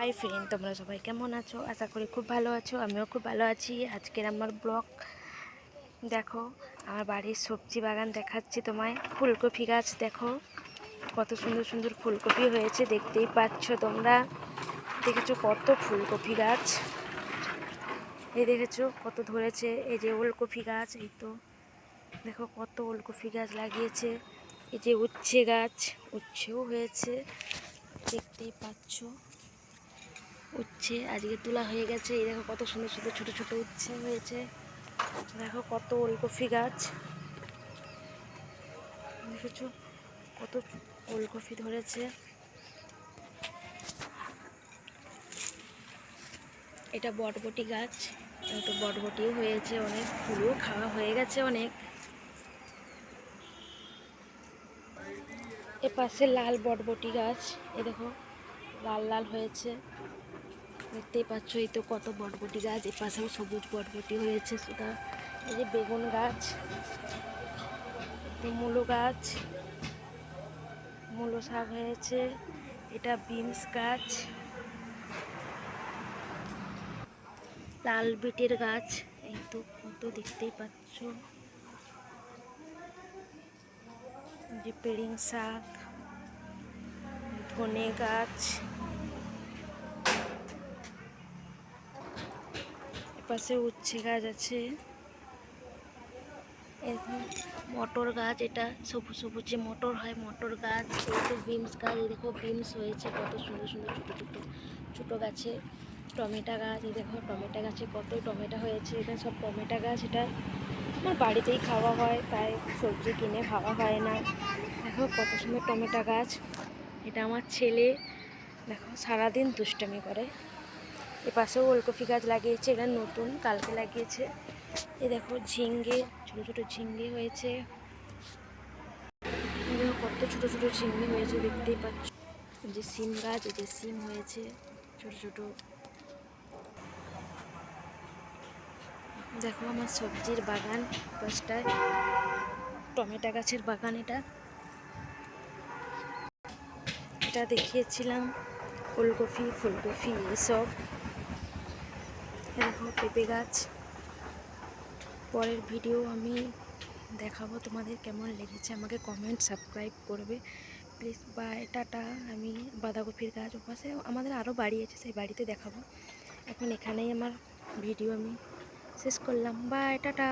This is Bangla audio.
হাই ফ্রেন্ড, তোমরা সবাই কেমন আছো? আশা করি খুব ভালো আছো। আমিও খুব ভালো আছি। আজকের আমার ব্লগ দেখো, আমার বাড়ির সবজি বাগান দেখাচ্ছি তোমায়। ফুলকপি গাছ দেখো, কত সুন্দর সুন্দর ফুলকপি হয়েছে, দেখতেই পাচ্ছ তোমরা। দেখেছো কত ফুলকপি গাছ, এই দেখেছো কত ধরেছে। এই যে ওলকপি গাছ, এই তো দেখো কত ওলকপি গাছ লাগিয়েছে। এই যে উচ্ছে গাছ, উচ্ছেও হয়েছে, দেখতেই পাচ্ছ। উচ্ছে আজকে তোলা হয়ে গেছে। এই দেখো কত সুন্দর সুন্দর ছোট ছোট উচ্ছে হয়েছে। দেখো কত ওলকপি গাছ, দেখেছো কত ওলকপি ধরেছে। এটা বটবটি গাছ, তো বটবটিও হয়েছে অনেক, ফুলও খাওয়া হয়ে গেছে অনেক। এ পাশে লাল বটবটি গাছ, এ দেখো লাল লাল হয়েছে, দেখতেই পাচ্ছ। এই তো কত বটবটি গাছ, এ পাশেও সবুজ বটবটি হয়েছে সেটা। এই যে বেগুন গাছ, মূলো গাছ, মূলো শাক হয়েছে। এটা বিনস গাছ, লাল বিটের গাছ, এই তো কত দেখতেই পাচ্ছ। যে পেড়িং শাক, ধনে গাছ, এপাশে উচ্ছে গাছ আছে। এরকম মটর গাছ, এটা সবুজ সবুজ যে মটর হয়, মটর গাছ। এই তো বিনস গাছ, এই দেখো বিনস হয়েছে কত সুন্দর সুন্দর ছোটো ছোটো ছোটো গাছে। টমেটো গাছ, এই দেখো টমেটো গাছে কত টমেটো হয়েছে। এটা সব টমেটো গাছ, এটা আমার বাড়িতেই খাওয়া হয়, তাই সবজি কিনে খাওয়া হয় না। দেখো কত সুন্দর টমেটো গাছ। এটা আমার ছেলে দেখো সারাদিন দুষ্টামি করে। এ পাশেও ওলকপি গাছ লাগিয়েছে, এটা নতুন কালকে লাগিয়েছে। এ দেখো ঝিঙ্গে, ছোটো ছোটো ঝিঙ্গে হয়েছে। দেখো কত ছোটো ছোটো ঝিঙ্গে হয়েছে, দেখতেই পাচ্ছ। যে সিম গাছ, এই যে সিম হয়েছে ছোটো ছোটো। দেখো আমার সবজির বাগান, পাশটায় টমেটো গাছের বাগান। এটা দেখিয়েছিলাম ফুলকপি ফুলকপি এসব। দেখো পেঁপে গাছ, পরের ভিডিও আমি দেখাবো তোমাদের। কেমন লেগেছে আমাকে কমেন্ট সাবস্ক্রাইব করবে প্লিজ। Bye, tata. আমি বাঁধাকপির গাছ ওপাশে আমাদের আরও বাড়ি আছে, সেই বাড়িতে দেখাবো। এখন এখানেই আমার ভিডিও আমি শেষ করলাম। Bye, tata.